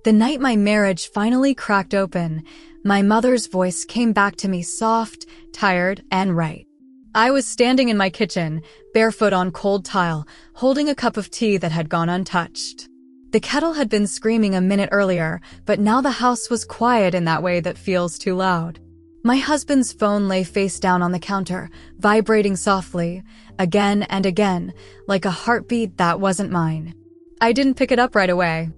The night my marriage finally cracked open, my mother's voice came back to me soft, tired, and right. I was standing in my kitchen, barefoot on cold tile, holding a cup of tea that had gone untouched. The kettle had been screaming a minute earlier, but now the house was quiet in that way that feels too loud. My husband's phone lay face down on the counter, vibrating softly, again and again, like a heartbeat that wasn't mine. I didn't pick it up right away.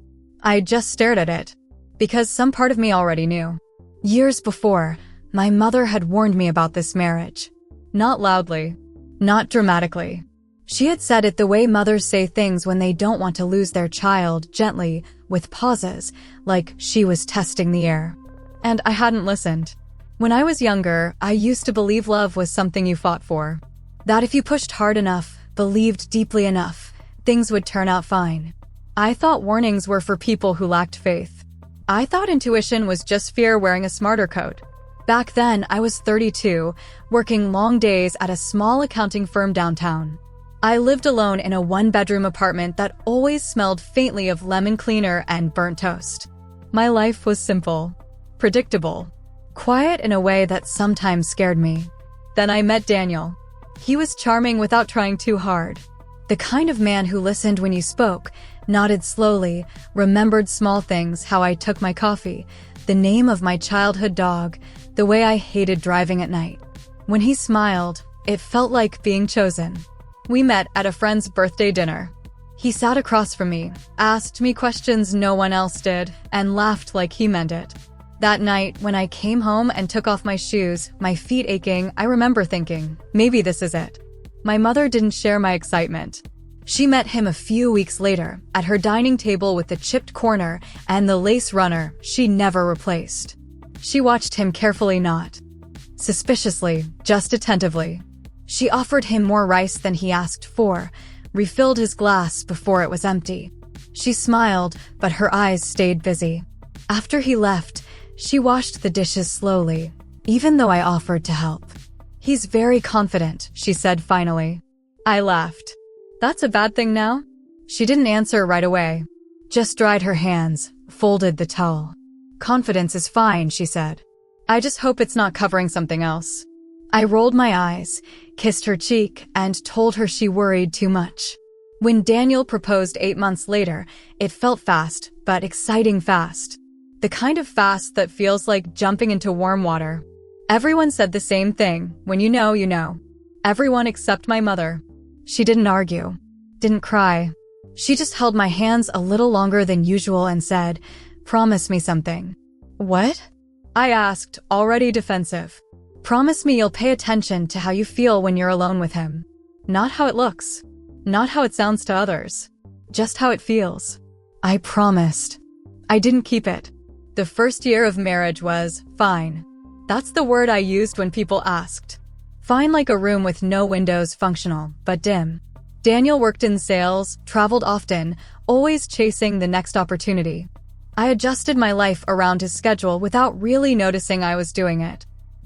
I just stared at it, because some part of me already knew. Years before, my mother had warned me about this marriage. Not loudly, not dramatically. She had said it the way mothers say things when they don't want to lose their child, gently, with pauses, like she was testing the air. And I hadn't listened. When I was younger, I used to believe love was something you fought for. That if you pushed hard enough, believed deeply enough, things would turn out fine. I thought warnings were for people who lacked faith. I thought intuition was just fear wearing a smarter coat. Back then, I was 32, working long days at a small accounting firm downtown. I lived alone in a one-bedroom apartment that always smelled faintly of lemon cleaner and burnt toast. My life was simple, predictable, quiet in a way that sometimes scared me. Then I met Daniel. He was charming without trying too hard. The kind of man who listened when you spoke, nodded slowly, remembered small things, how I took my coffee, the name of my childhood dog, the way I hated driving at night. When he smiled, it felt like being chosen. We met at a friend's birthday dinner. He sat across from me, asked me questions no one else did, and laughed like he meant it. That night, when I came home and took off my shoes, my feet aching, I remember thinking, maybe this is it. My mother didn't share my excitement. She met him a few weeks later, at her dining table with the chipped corner and the lace runner she never replaced. She watched him carefully, not suspiciously, just attentively. She offered him more rice than he asked for, refilled his glass before it was empty. She smiled, but her eyes stayed busy. After he left, she washed the dishes slowly, even though I offered to help. "He's very confident," she said finally. I laughed. "That's a bad thing now?" She didn't answer right away. Just dried her hands, folded the towel. "Confidence is fine," she said. "I just hope it's not covering something else." I rolled my eyes, kissed her cheek, and told her she worried too much. When Daniel proposed 8 months later, it felt fast, but exciting fast. The kind of fast that feels like jumping into warm water. Everyone said the same thing, when you know, you know. Everyone except my mother. She didn't argue, didn't cry. She just held my hands a little longer than usual and said, "Promise me something." "What?" I asked, already defensive. "Promise me you'll pay attention to how you feel when you're alone with him. Not how it looks. Not how it sounds to others. Just how it feels." I promised. I didn't keep it. The first year of marriage was fine. That's the word I used when people asked. Fine, like a room with no windows, functional, but dim. Daniel worked in sales, traveled often, always chasing the next opportunity. I adjusted my life around his schedule without really noticing I was doing it.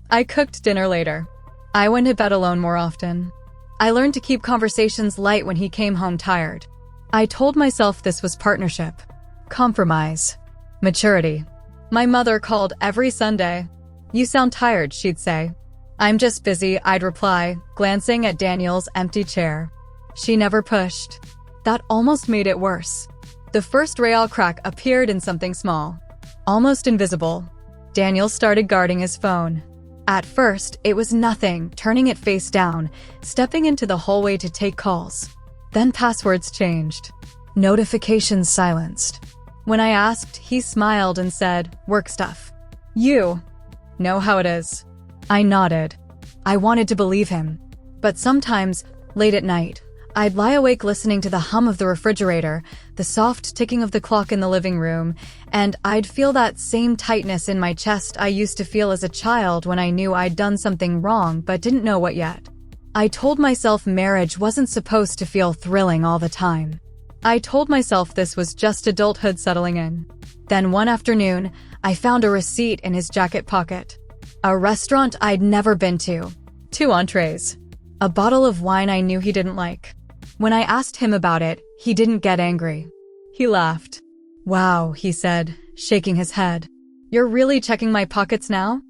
I cooked dinner later. I went to bed alone more often. I learned to keep conversations light when he came home tired. I told myself this was partnership, compromise, maturity. My mother called every Sunday. "You sound tired," she'd say. "I'm just busy," I'd reply, glancing at Daniel's empty chair. She never pushed. That almost made it worse. The first real crack appeared in something small, almost invisible. Daniel started guarding his phone. At first, it was nothing, turning it face down, stepping into the hallway to take calls. Then passwords changed. Notifications silenced. When I asked, he smiled and said, "Work stuff." "You know how it is." I nodded. I wanted to believe him. But sometimes, late at night, I'd lie awake listening to the hum of the refrigerator, the soft ticking of the clock in the living room, and I'd feel that same tightness in my chest I used to feel as a child when I knew I'd done something wrong but didn't know what yet. I told myself marriage wasn't supposed to feel thrilling all the time. I told myself this was just adulthood settling in. Then one afternoon, I found a receipt in his jacket pocket. A restaurant I'd never been to. 2 entrees. A bottle of wine I knew he didn't like. When I asked him about it, he didn't get angry. He laughed. Wow, he said, shaking his head. You're really checking my pockets now?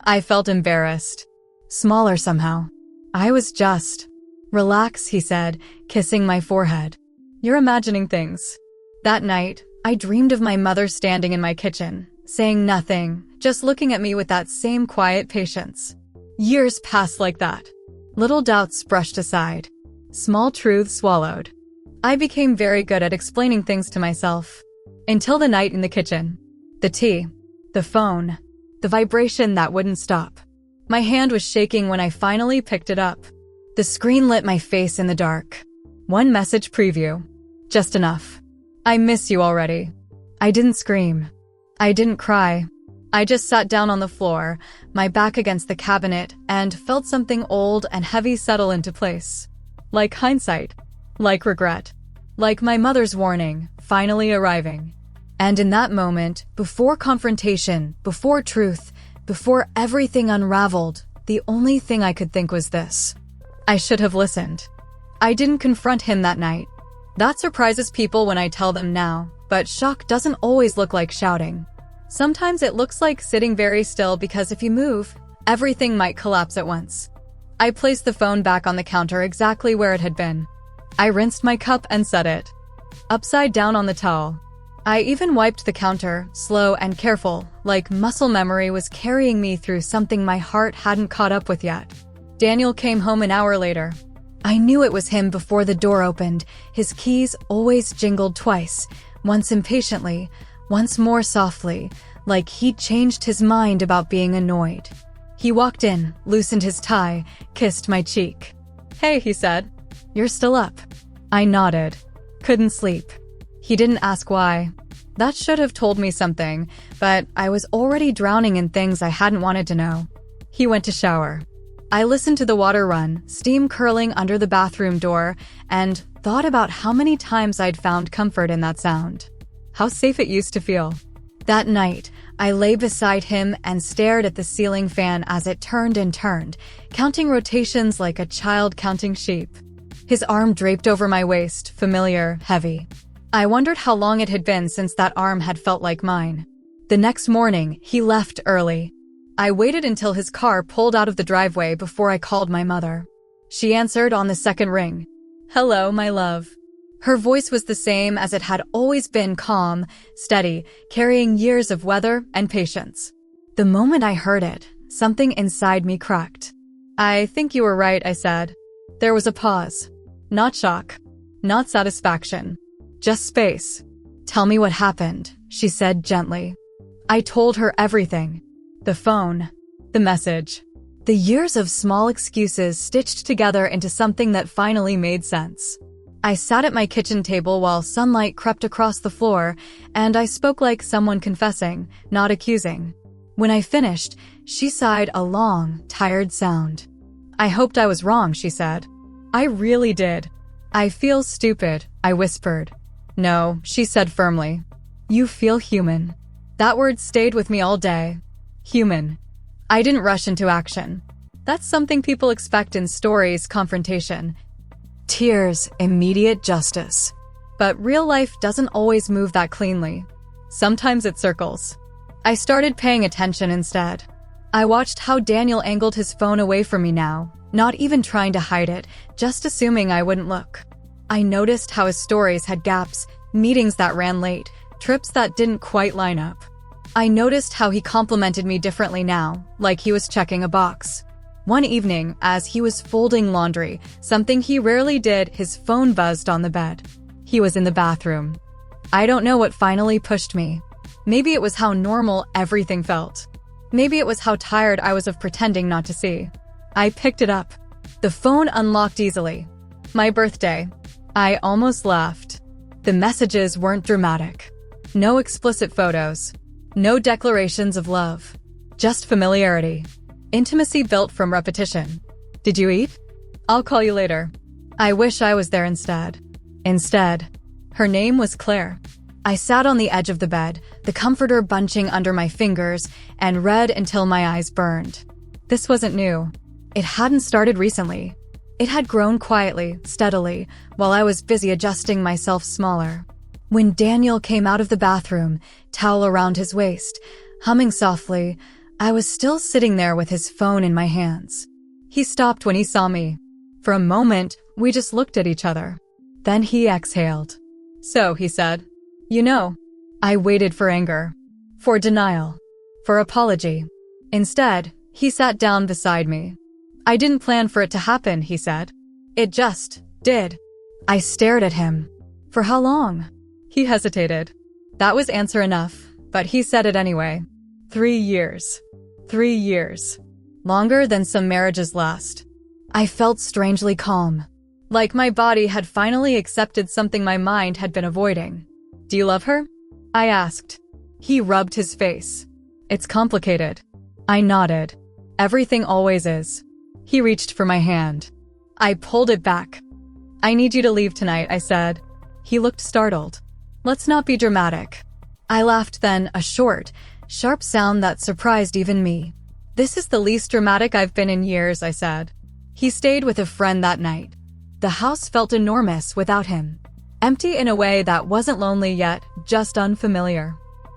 I felt embarrassed. Smaller somehow. I was just. Relax, he said, kissing my forehead. You're imagining things. That night, I dreamed of my mother standing in my kitchen, saying nothing, just looking at me with that same quiet patience. Years passed like that. Little doubts brushed aside. Small truths swallowed. I became very good at explaining things to myself. Until the night in the kitchen. The tea. The phone. The vibration that wouldn't stop. My hand was shaking when I finally picked it up. The screen lit my face in the dark. One message preview. Just enough. I miss you already. I didn't scream. I didn't cry. I just sat down on the floor, my back against the cabinet, and felt something old and heavy settle into place. Like hindsight. Like regret. Like my mother's warning, finally arriving. And in that moment, before confrontation, before truth, before everything unraveled, the only thing I could think was this. I should have listened. I didn't confront him that night. That surprises people when I tell them now, but shock doesn't always look like shouting. Sometimes it looks like sitting very still because if you move, everything might collapse at once. I placed the phone back on the counter exactly where it had been. I rinsed my cup and set it upside down on the towel. I even wiped the counter, slow and careful, like muscle memory was carrying me through something my heart hadn't caught up with yet. Daniel came home an hour later. I knew it was him before the door opened. His keys always jingled twice, once impatiently, once more softly, like he'd changed his mind about being annoyed. He walked in, loosened his tie, kissed my cheek. Hey, he said. You're still up. I nodded. Couldn't sleep. He didn't ask why. That should have told me something, but I was already drowning in things I hadn't wanted to know. He went to shower. I listened to the water run, steam curling under the bathroom door, and thought about how many times I'd found comfort in that sound. How safe it used to feel. That night, I lay beside him and stared at the ceiling fan as it turned and turned, counting rotations like a child counting sheep. His arm draped over my waist, familiar, heavy. I wondered how long it had been since that arm had felt like mine. The next morning, he left early. I waited until his car pulled out of the driveway before I called my mother. She answered on the second ring. Hello, my love. Her voice was the same as it had always been, calm, steady, carrying years of weather and patience. The moment I heard it, something inside me cracked. I think you were right, I said. There was a pause. Not shock. Not satisfaction. Just space. Tell me what happened, she said gently. I told her everything. The phone. The message. The years of small excuses stitched together into something that finally made sense. I sat at my kitchen table while sunlight crept across the floor, and I spoke like someone confessing, not accusing. When I finished, she sighed a long, tired sound. I hoped I was wrong, she said. I really did. I feel stupid, I whispered. No, she said firmly. You feel human. That word stayed with me all day. Human. I didn't rush into action. That's something people expect in stories, confrontation. Tears, immediate justice. But real life doesn't always move that cleanly. Sometimes it circles. I started paying attention instead. I watched how Daniel angled his phone away from me now, not even trying to hide it, just assuming I wouldn't look. I noticed how his stories had gaps, meetings that ran late, trips that didn't quite line up. I noticed how he complimented me differently now, like he was checking a box. One evening, as he was folding laundry, something he rarely did, his phone buzzed on the bed. He was in the bathroom. I don't know what finally pushed me. Maybe it was how normal everything felt. Maybe it was how tired I was of pretending not to see. I picked it up. The phone unlocked easily. My birthday. I almost laughed. The messages weren't dramatic. No explicit photos. No declarations of love. Just familiarity. Intimacy built from repetition. Did you eat? I'll call you later. I wish I was there instead. Instead, her name was Claire. I sat on the edge of the bed, the comforter bunching under my fingers, and read until my eyes burned. This wasn't new. It hadn't started recently. It had grown quietly, steadily, while I was busy adjusting myself smaller. When Daniel came out of the bathroom, towel around his waist, humming softly, I was still sitting there with his phone in my hands. He stopped when he saw me. For a moment, we just looked at each other. Then he exhaled. "So," he said. "You know." I waited for anger, for denial, for apology. Instead, he sat down beside me. "I didn't plan for it to happen," he said. "It just did." I stared at him. "For how long?" He hesitated. That was answer enough, but he said it anyway. 3 years. 3 years. Longer than some marriages last. I felt strangely calm. Like my body had finally accepted something my mind had been avoiding. "Do you love her?" I asked. He rubbed his face. "It's complicated." I nodded. "Everything always is." He reached for my hand. I pulled it back. "I need you to leave tonight," I said. He looked startled. "Let's not be dramatic." I laughed then, a short, sharp sound that surprised even me. "This is the least dramatic I've been in years," I said. He stayed with a friend that night. The house felt enormous without him. Empty in a way that wasn't lonely yet, just unfamiliar.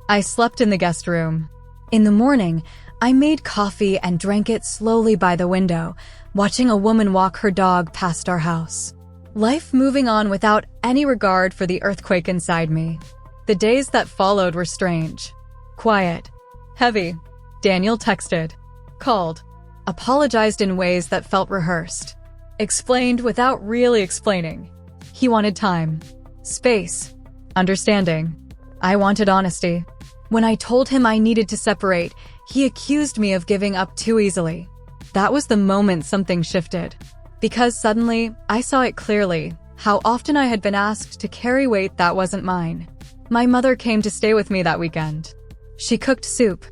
I slept in the guest room. In the morning, I made coffee and drank it slowly by the window, watching a woman walk her dog past our house. Life moving on without any regard for the earthquake inside me. The days that followed were strange. Quiet. Heavy. Daniel texted. Called. Apologized in ways that felt rehearsed. Explained without really explaining. He wanted time. Space. Understanding. I wanted honesty. When I told him I needed to separate, he accused me of giving up too easily. That was the moment something shifted. Because suddenly, I saw it clearly, how often I had been asked to carry weight that wasn't mine. My mother came to stay with me that weekend. She cooked soup,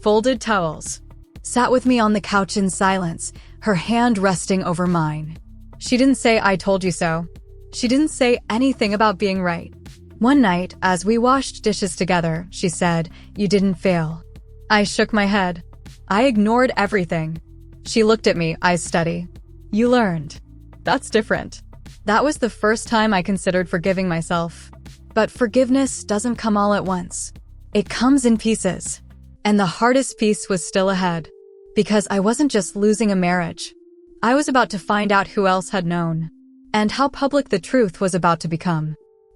folded towels, sat with me on the couch in silence, her hand resting over mine. She didn't say, "I told you so." She didn't say anything about being right. One night, as we washed dishes together, she said, "You didn't fail." I shook my head. I ignored everything. She looked at me, eyes steady. "You learned." That's different. That was the first time I considered forgiving myself. But forgiveness doesn't come all at once. It comes in pieces. And the hardest piece was still ahead. Because I wasn't just losing a marriage. I was about to find out who else had known. And how public the truth was about to become.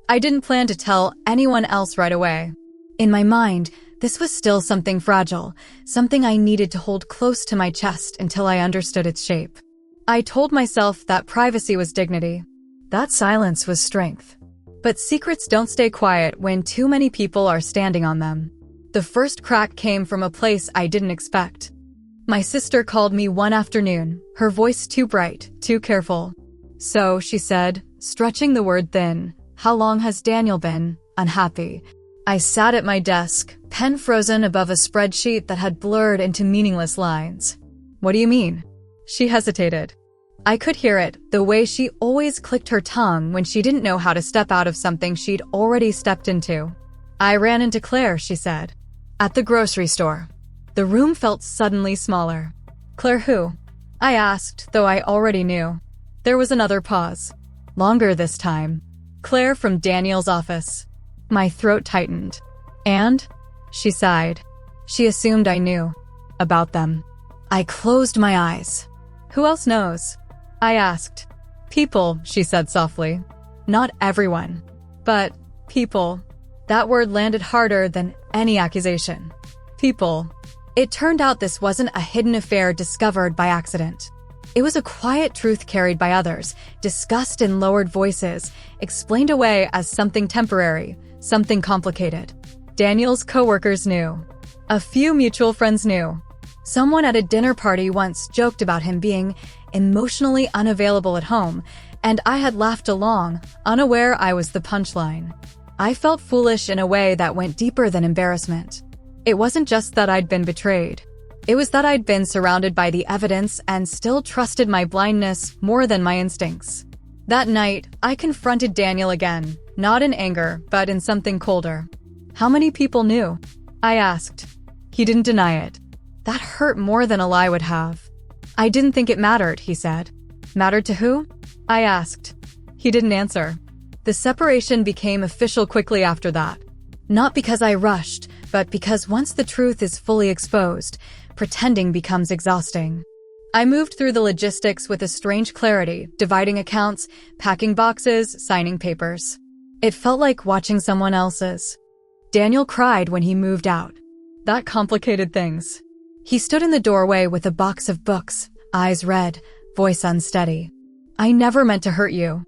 I didn't plan to tell anyone else right away. In my mind, this was still something fragile, something I needed to hold close to my chest until I understood its shape. I told myself that privacy was dignity. That silence was strength. But secrets don't stay quiet when too many people are standing on them. The first crack came from a place I didn't expect. My sister called me one afternoon, her voice too bright, too careful. "So," she said, stretching the word thin, "how long has Daniel been unhappy?" I sat at my desk, pen frozen above a spreadsheet that had blurred into meaningless lines. "What do you mean?" She hesitated. I could hear it, the way she always clicked her tongue when she didn't know how to step out of something she'd already stepped into. "I ran into Claire," she said. "At the grocery store." The room felt suddenly smaller. "Claire who?" I asked, though I already knew. There was another pause. Longer this time. "Claire from Daniel's office." My throat tightened. "And?" She sighed. She assumed I knew. About them. I closed my eyes. "Who else knows?" I asked. "People," she said softly. "Not everyone. But people." That word landed harder than any accusation. People. It turned out this wasn't a hidden affair discovered by accident. It was a quiet truth carried by others, discussed in lowered voices, explained away as something temporary, something complicated. Daniel's coworkers knew. A few mutual friends knew. Someone at a dinner party once joked about him being emotionally unavailable at home, and I had laughed along, unaware I was the punchline. I felt foolish in a way that went deeper than embarrassment. It wasn't just that I'd been betrayed. It was that I'd been surrounded by the evidence and still trusted my blindness more than my instincts. That night, I confronted Daniel again, not in anger, but in something colder. "How many people knew?" I asked. He didn't deny it. That hurt more than a lie would have. "I didn't think it mattered," he said. "Mattered to who?" I asked. He didn't answer. The separation became official quickly after that. Not because I rushed, but because once the truth is fully exposed, pretending becomes exhausting. I moved through the logistics with a strange clarity, dividing accounts, packing boxes, signing papers. It felt like watching someone else's. Daniel cried when he moved out. That complicated things. He stood in the doorway with a box of books, eyes red, voice unsteady. I never meant to hurt you.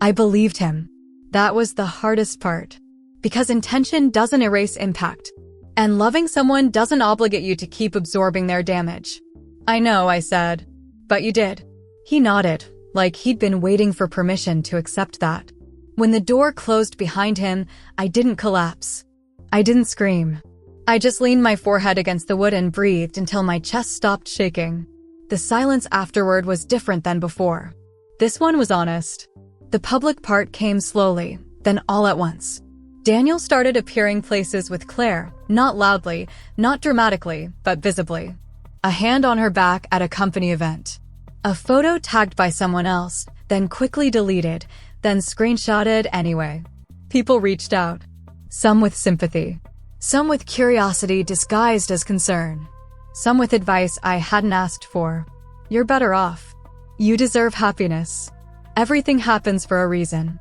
I believed him. That was the hardest part. Because intention doesn't erase impact. And loving someone doesn't obligate you to keep absorbing their damage. I know, I said. But you did. He nodded, like he'd been waiting for permission to accept that. When the door closed behind him, I didn't collapse. I didn't scream. I just leaned my forehead against the wood and breathed until my chest stopped shaking. The silence afterward was different than before. This one was honest. The public part came slowly, then all at once. Daniel started appearing places with Claire, not loudly, not dramatically, but visibly. A hand on her back at a company event. A photo tagged by someone else, then quickly deleted, then screenshotted anyway. People reached out. Some with sympathy. Some with curiosity disguised as concern. Some with advice I hadn't asked for. You're better off. You deserve happiness. Everything happens for a reason.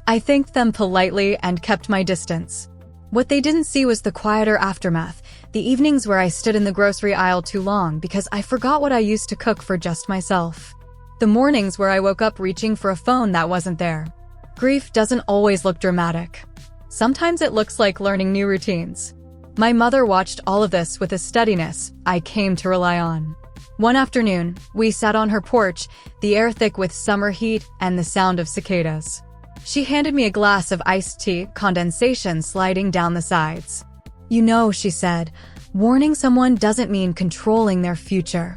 I thanked them politely and kept my distance. What they didn't see was the quieter aftermath, the evenings where I stood in the grocery aisle too long because I forgot what I used to cook for just myself. The mornings where I woke up reaching for a phone that wasn't there. Grief doesn't always look dramatic. Sometimes it looks like learning new routines. My mother watched all of this with a steadiness I came to rely on. One afternoon, we sat on her porch, the air thick with summer heat and the sound of cicadas. She handed me a glass of iced tea, condensation sliding down the sides. You know, she said, warning someone doesn't mean controlling their future.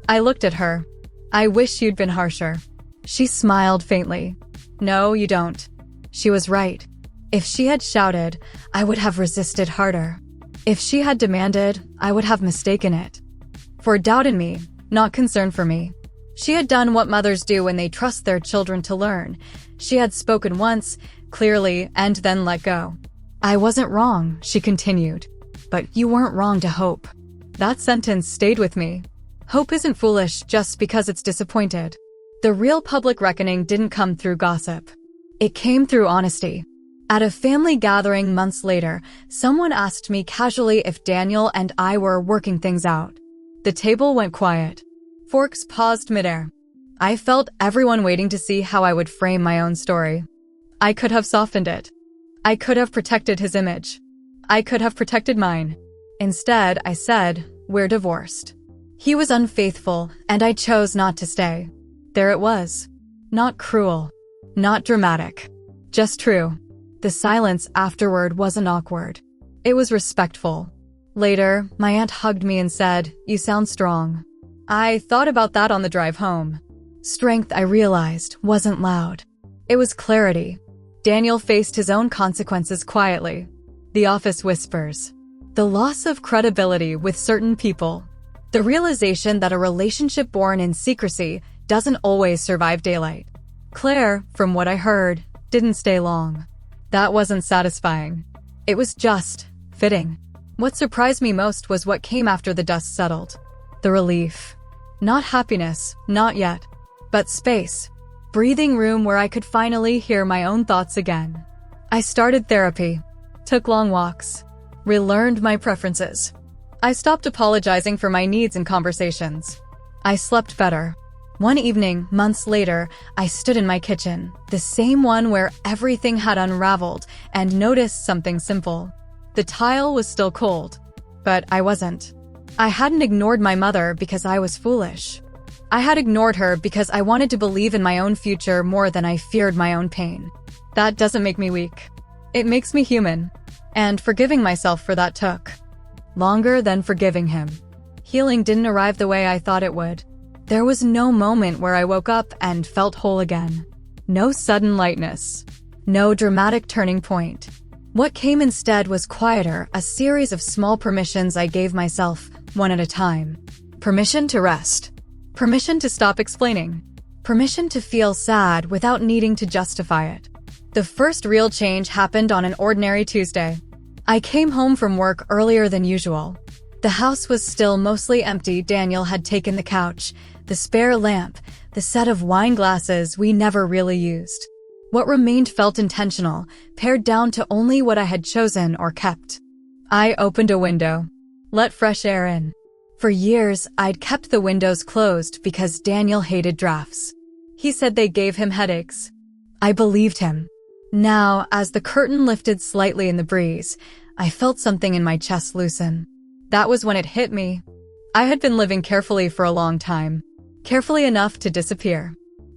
I looked at her. I wish you'd been harsher. She smiled faintly. No, you don't. She was right. If she had shouted, I would have resisted harder. If she had demanded, I would have mistaken it. For doubt in me, not concern for me. She had done what mothers do when they trust their children to learn. She had spoken once, clearly, and then let go. I wasn't wrong, she continued. But you weren't wrong to hope. That sentence stayed with me. Hope isn't foolish just because it's disappointed. The real public reckoning didn't come through gossip. It came through honesty. At a family gathering months later, someone asked me casually if Daniel and I were working things out. The table went quiet. Forks paused midair. I felt everyone waiting to see how I would frame my own story. I could have softened it. I could have protected his image. I could have protected mine. Instead, I said, we're divorced. He was unfaithful, and I chose not to stay. There it was. Not cruel. Not dramatic. Just true. The silence afterward wasn't awkward. It was respectful. Later, my aunt hugged me and said, you sound strong. I thought about that on the drive home. Strength, I realized, wasn't loud. It was clarity. Daniel faced his own consequences quietly. The office whispers. The loss of credibility with certain people. The realization that a relationship born in secrecy doesn't always survive daylight. Claire, from what I heard, didn't stay long. That wasn't satisfying. It was just fitting. What surprised me most was what came after the dust settled. The relief. Not happiness, not yet. But space. Breathing room where I could finally hear my own thoughts again. I started therapy. Took long walks. Relearned my preferences. I stopped apologizing for my needs in conversations. I slept better. One evening, months later, I stood in my kitchen, the same one where everything had unraveled, and noticed something simple. The tile was still cold. But I wasn't. I hadn't ignored my mother because I was foolish. I had ignored her because I wanted to believe in my own future more than I feared my own pain. That doesn't make me weak. It makes me human. And forgiving myself for that took longer than forgiving him. Healing didn't arrive the way I thought it would. There was no moment where I woke up and felt whole again. No sudden lightness. No dramatic turning point. What came instead was quieter, a series of small permissions I gave myself, one at a time. Permission to rest. Permission to stop explaining. Permission to feel sad without needing to justify it. The first real change happened on an ordinary Tuesday. I came home from work earlier than usual. The house was still mostly empty. Daniel had taken the couch, the spare lamp, the set of wine glasses we never really used. What remained felt intentional, pared down to only what I had chosen or kept. I opened a window. Let fresh air in. For years, I'd kept the windows closed because Daniel hated drafts. He said they gave him headaches. I believed him. Now, as the curtain lifted slightly in the breeze, I felt something in my chest loosen. That was when it hit me. I had been living carefully for a long time. Carefully enough to disappear.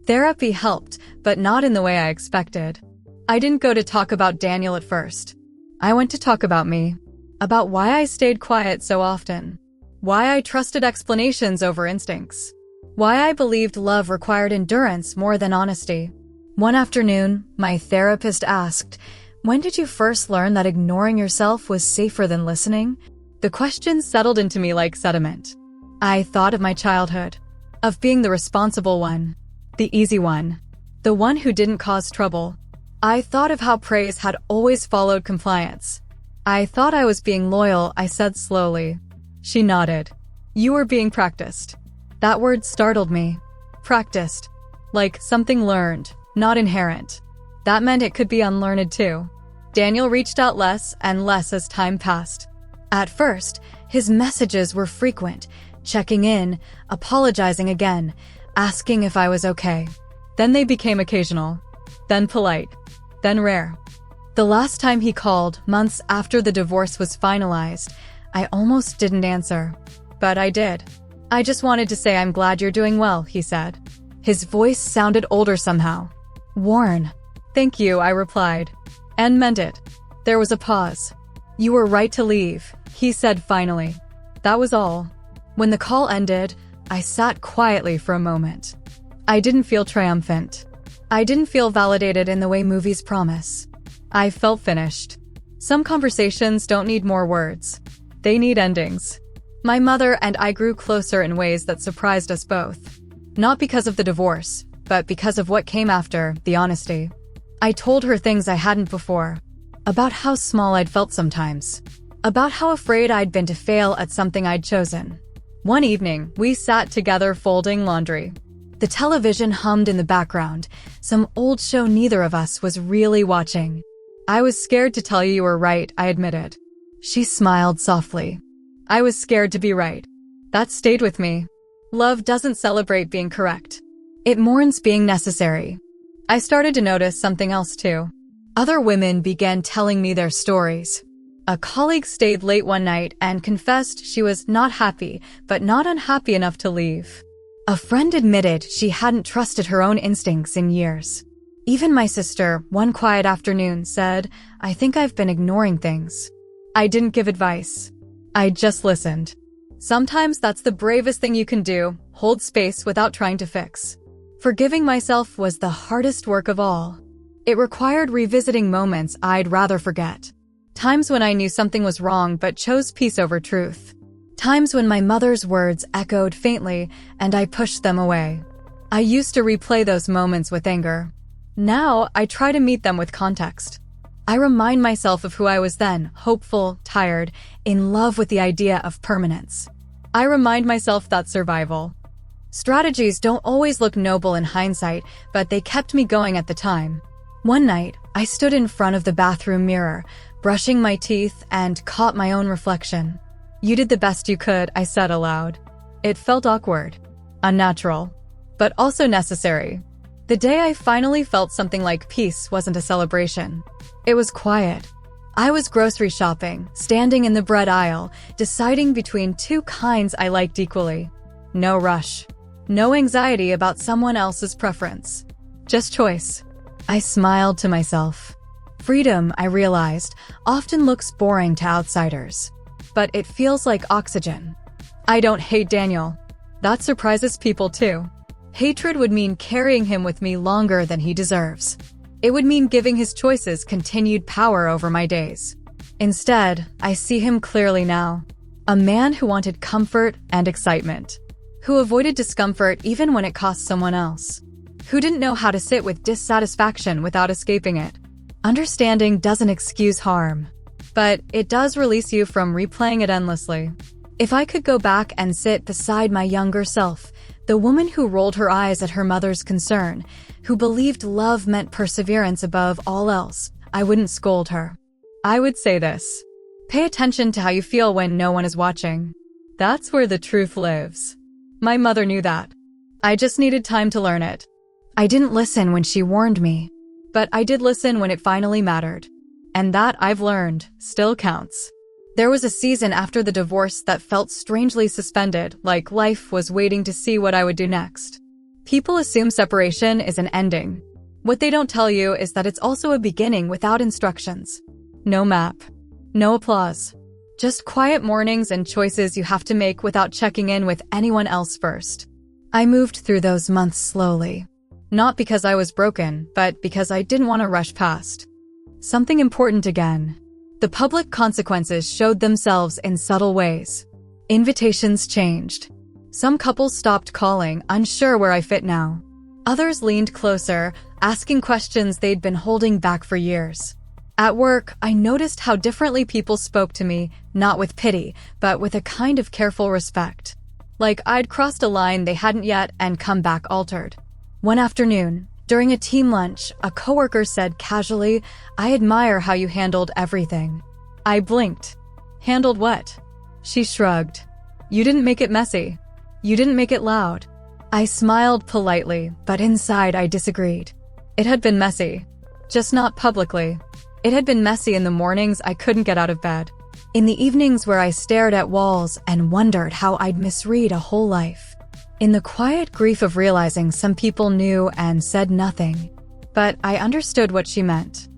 Therapy helped, but not in the way I expected. I didn't go to talk about Daniel at first. I went to talk about me. About why I stayed quiet so often. Why I trusted explanations over instincts. Why I believed love required endurance more than honesty. One afternoon, my therapist asked, "When did you first learn that ignoring yourself was safer than listening?" The question settled into me like sediment. I thought of my childhood. Of being the responsible one. The easy one. The one who didn't cause trouble. I thought of how praise had always followed compliance. I thought I was being loyal, I said slowly. She nodded. "You were being practiced." That word startled me. Practiced. Like something learned, not inherent. That meant it could be unlearned too. Daniel reached out less and less as time passed. At first, his messages were frequent, checking in, apologizing again, asking if I was okay. Then they became occasional, then polite, then rare. The last time he called, months after the divorce was finalized, I almost didn't answer. But I did. "I just wanted to say I'm glad you're doing well," he said. His voice sounded older somehow. Worn. "Thank you," I replied. And meant it. There was a pause. "You were right to leave," he said finally. That was all. When the call ended, I sat quietly for a moment. I didn't feel triumphant. I didn't feel validated in the way movies promise. I felt finished. Some conversations don't need more words. They need endings. My mother and I grew closer in ways that surprised us both. Not because of the divorce, but because of what came after, the honesty. I told her things I hadn't before. About how small I'd felt sometimes. About how afraid I'd been to fail at something I'd chosen. One evening, we sat together folding laundry. The television hummed in the background, some old show neither of us was really watching. "I was scared to tell you were right," I admitted. She smiled softly. I was scared to be right. That stayed with me. Love doesn't celebrate being correct. It mourns being necessary. I started to notice something else too. Other women began telling me their stories. A colleague stayed late one night and confessed she was not happy, but not unhappy enough to leave. A friend admitted she hadn't trusted her own instincts in years. Even my sister, one quiet afternoon, said, "I think I've been ignoring things." I didn't give advice. I just listened. Sometimes that's the bravest thing you can do, hold space without trying to fix. Forgiving myself was the hardest work of all. It required revisiting moments I'd rather forget. Times when I knew something was wrong but chose peace over truth. Times when my mother's words echoed faintly and I pushed them away. I used to replay those moments with anger. Now I try to meet them with context. I remind myself of who I was then, hopeful, tired, in love with the idea of permanence. I remind myself that survival strategies don't always look noble in hindsight, but they kept me going at the time. One night, I stood in front of the bathroom mirror, brushing my teeth, and caught my own reflection. "You did the best you could," I said aloud. It felt awkward, unnatural, but also necessary. The day I finally felt something like peace wasn't a celebration. It was quiet. I was grocery shopping, standing in the bread aisle, deciding between two kinds I liked equally. No rush. No anxiety about someone else's preference. Just choice. I smiled to myself. Freedom, I realized, often looks boring to outsiders. But it feels like oxygen. I don't hate Daniel. That surprises people too. Hatred would mean carrying him with me longer than he deserves. It would mean giving his choices continued power over my days. Instead, I see him clearly now. A man who wanted comfort and excitement. Who avoided discomfort even when it cost someone else. Who didn't know how to sit with dissatisfaction without escaping it. Understanding doesn't excuse harm, but it does release you from replaying it endlessly. If I could go back and sit beside my younger self, the woman who rolled her eyes at her mother's concern, who believed love meant perseverance above all else, I wouldn't scold her. I would say this: pay attention to how you feel when no one is watching. That's where the truth lives. My mother knew that. I just needed time to learn it. I didn't listen when she warned me, but I did listen when it finally mattered. And that, I've learned, still counts. There was a season after the divorce that felt strangely suspended, like life was waiting to see what I would do next. People assume separation is an ending. What they don't tell you is that it's also a beginning without instructions. No map. No applause. Just quiet mornings and choices you have to make without checking in with anyone else first. I moved through those months slowly. Not because I was broken, but because I didn't want to rush past. Something important again. The public consequences showed themselves in subtle ways. Invitations changed. Some couples stopped calling, unsure where I fit now. Others leaned closer, asking questions they'd been holding back for years. At work, I noticed how differently people spoke to me, not with pity, but with a kind of careful respect. Like I'd crossed a line they hadn't yet and come back altered. One afternoon, during a team lunch, a coworker said casually, "I admire how you handled everything." I blinked. Handled what? She shrugged. "You didn't make it messy. You didn't make it loud." I smiled politely, but inside I disagreed. It had been messy. Just not publicly. It had been messy in the mornings I couldn't get out of bed. In the evenings where I stared at walls and wondered how I'd misread a whole life. In the quiet grief of realizing some people knew and said nothing. But I understood what she meant.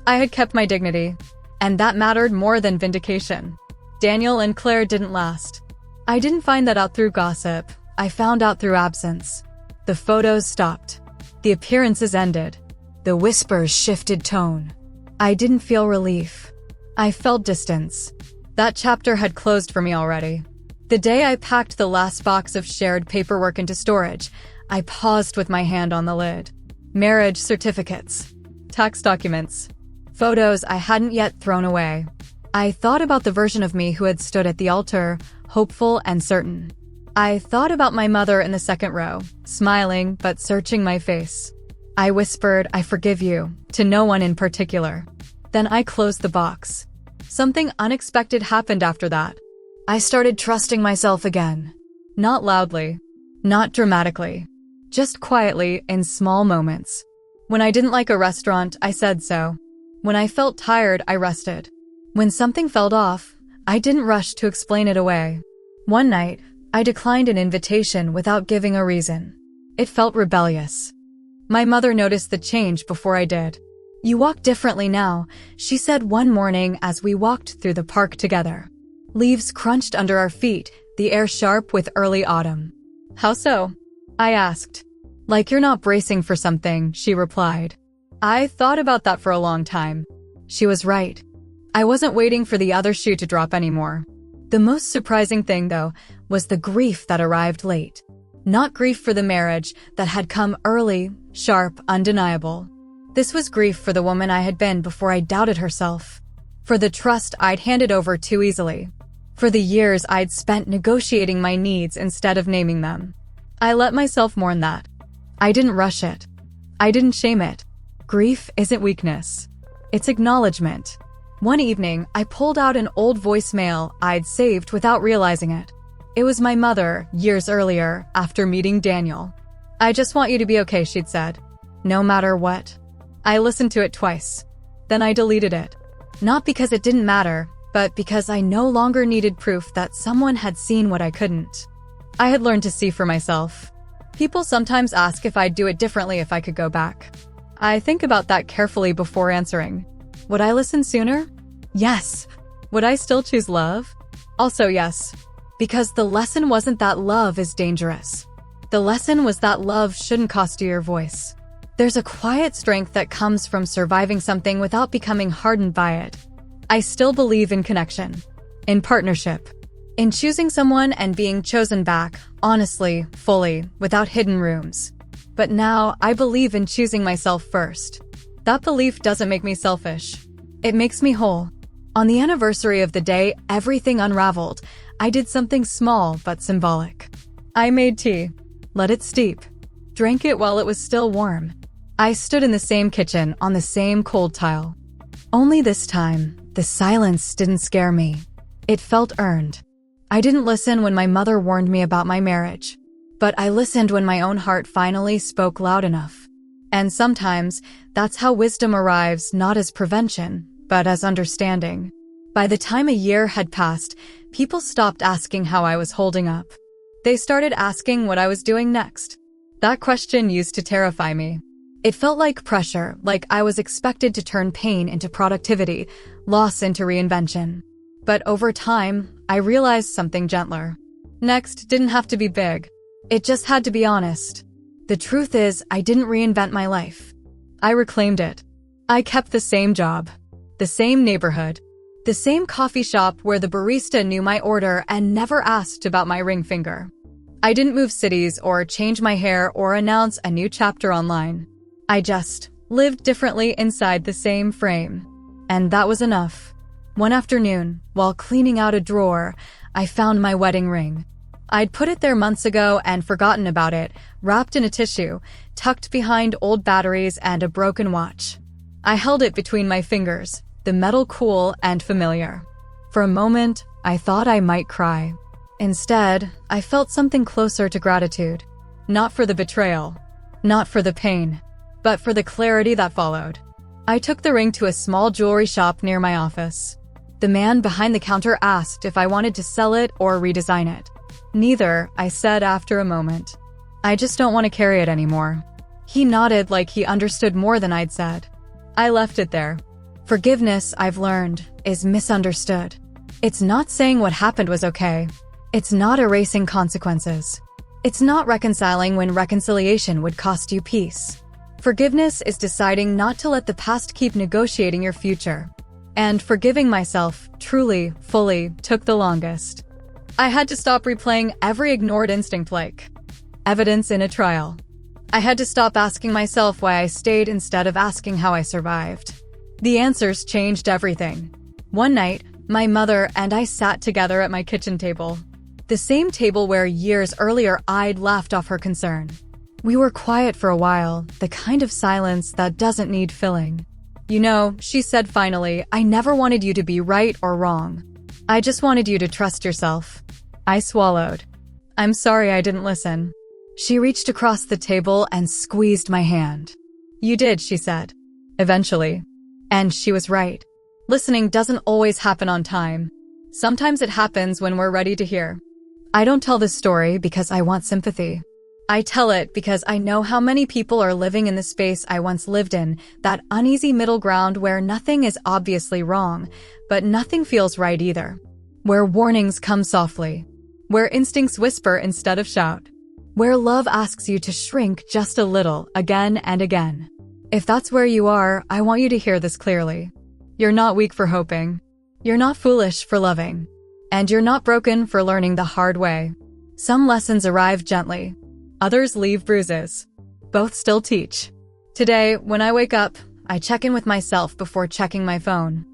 I had kept my dignity, and that mattered more than vindication. Daniel and Claire didn't last. I didn't find that out through gossip. I found out through absence. The photos stopped. The appearances ended. The whispers shifted tone. I didn't feel relief. I felt distance. That chapter had closed for me already. The day I packed the last box of shared paperwork into storage, I paused with my hand on the lid. Marriage certificates. Tax documents. Photos I hadn't yet thrown away. I thought about the version of me who had stood at the altar, hopeful and certain. I thought about my mother in the second row, smiling but searching my face. I whispered, "I forgive you," to no one in particular. Then I closed the box. Something unexpected happened after that. I started trusting myself again. Not loudly. Not dramatically. Just quietly, in small moments. When I didn't like a restaurant, I said so. When I felt tired, I rested. When something felt off, I didn't rush to explain it away. One night, I declined an invitation without giving a reason. It felt rebellious. My mother noticed the change before I did. "You walk differently now," she said one morning as we walked through the park together. Leaves crunched under our feet, the air sharp with early autumn. "How so?" I asked. "Like you're not bracing for something," she replied. I thought about that for a long time. She was right. I wasn't waiting for the other shoe to drop anymore. The most surprising thing, though, was the grief that arrived late. Not grief for the marriage that had come early, sharp, undeniable. This was grief for the woman I had been before I doubted herself. For the trust I'd handed over too easily. For the years I'd spent negotiating my needs instead of naming them. I let myself mourn that. I didn't rush it. I didn't shame it. Grief isn't weakness. It's acknowledgement. One evening, I pulled out an old voicemail I'd saved without realizing it. It was my mother, years earlier, after meeting Daniel. "I just want you to be okay," she'd said. "No matter what." I listened to it twice. Then I deleted it. Not because it didn't matter, but because I no longer needed proof that someone had seen what I couldn't. I had learned to see for myself. People sometimes ask if I'd do it differently if I could go back. I think about that carefully before answering. Would I listen sooner? Yes. Would I still choose love? Also yes. Because the lesson wasn't that love is dangerous. The lesson was that love shouldn't cost you your voice. There's a quiet strength that comes from surviving something without becoming hardened by it. I still believe in connection, in partnership, in choosing someone and being chosen back, honestly, fully, without hidden rooms. But now I believe in choosing myself first. That belief doesn't make me selfish. It makes me whole. On the anniversary of the day everything unraveled, I did something small but symbolic. I made tea, let it steep, drank it while it was still warm. I stood in the same kitchen on the same cold tile. Only this time, the silence didn't scare me. It felt earned. I didn't listen when my mother warned me about my marriage, but I listened when my own heart finally spoke loud enough. And sometimes, that's how wisdom arrives, not as prevention, but as understanding. By the time a year had passed, people stopped asking how I was holding up. They started asking what I was doing next. That question used to terrify me. It felt like pressure, like I was expected to turn pain into productivity, loss into reinvention. But over time, I realized something gentler. Next didn't have to be big. It just had to be honest. The truth is, I didn't reinvent my life. I reclaimed it. I kept the same job, the same neighborhood, the same coffee shop where the barista knew my order and never asked about my ring finger. I didn't move cities or change my hair or announce a new chapter online. I just lived differently inside the same frame. And that was enough. One afternoon, while cleaning out a drawer, I found my wedding ring. I'd put it there months ago and forgotten about it, wrapped in a tissue, tucked behind old batteries and a broken watch. I held it between my fingers, the metal cool and familiar. For a moment, I thought I might cry. Instead, I felt something closer to gratitude. Not for the betrayal, not for the pain, but for the clarity that followed. I took the ring to a small jewelry shop near my office. The man behind the counter asked if I wanted to sell it or redesign it. Neither, I said after a moment. I just don't want to carry it anymore. He nodded like he understood more than I'd said. I left it there. Forgiveness, I've learned, is misunderstood. It's not saying what happened was okay. It's not erasing consequences. It's not reconciling when reconciliation would cost you peace. Forgiveness is deciding not to let the past keep negotiating your future. And forgiving myself, truly, fully, took the longest. I had to stop replaying every ignored instinct like evidence in a trial. I had to stop asking myself why I stayed instead of asking how I survived. The answers changed everything. One night, my mother and I sat together at my kitchen table. The same table where years earlier I'd laughed off her concern. We were quiet for a while, the kind of silence that doesn't need filling. You know, she said finally, I never wanted you to be right or wrong. I just wanted you to trust yourself. I swallowed. I'm sorry I didn't listen. She reached across the table and squeezed my hand. You did, she said. Eventually. And she was right. Listening doesn't always happen on time. Sometimes it happens when we're ready to hear. I don't tell this story because I want sympathy. I tell it because I know how many people are living in the space I once lived in, that uneasy middle ground where nothing is obviously wrong, but nothing feels right either. Where warnings come softly. Where instincts whisper instead of shout. Where love asks you to shrink just a little, again and again. If that's where you are, I want you to hear this clearly. You're not weak for hoping. You're not foolish for loving. And you're not broken for learning the hard way. Some lessons arrive gently. Others leave bruises. Both still teach. Today, when I wake up, I check in with myself before checking my phone.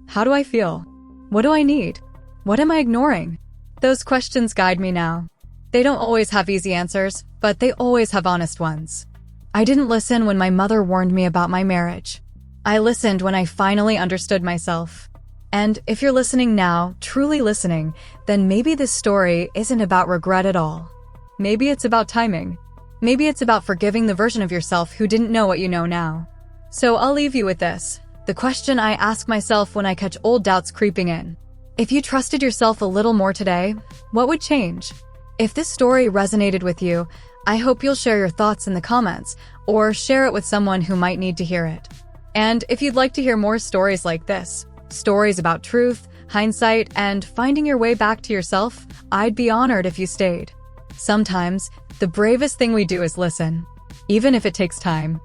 How do I feel? What do I need? What am I ignoring? Those questions guide me now. They don't always have easy answers, but they always have honest ones. I didn't listen when my mother warned me about my marriage. I listened when I finally understood myself. And if you're listening now, truly listening, then maybe this story isn't about regret at all. Maybe it's about timing. Maybe it's about forgiving the version of yourself who didn't know what you know now. So I'll leave you with this, the question I ask myself when I catch old doubts creeping in. If you trusted yourself a little more today, what would change? If this story resonated with you, I hope you'll share your thoughts in the comments or share it with someone who might need to hear it. And if you'd like to hear more stories like this, stories about truth, hindsight, and finding your way back to yourself, I'd be honored if you stayed. Sometimes, the bravest thing we do is listen, even if it takes time.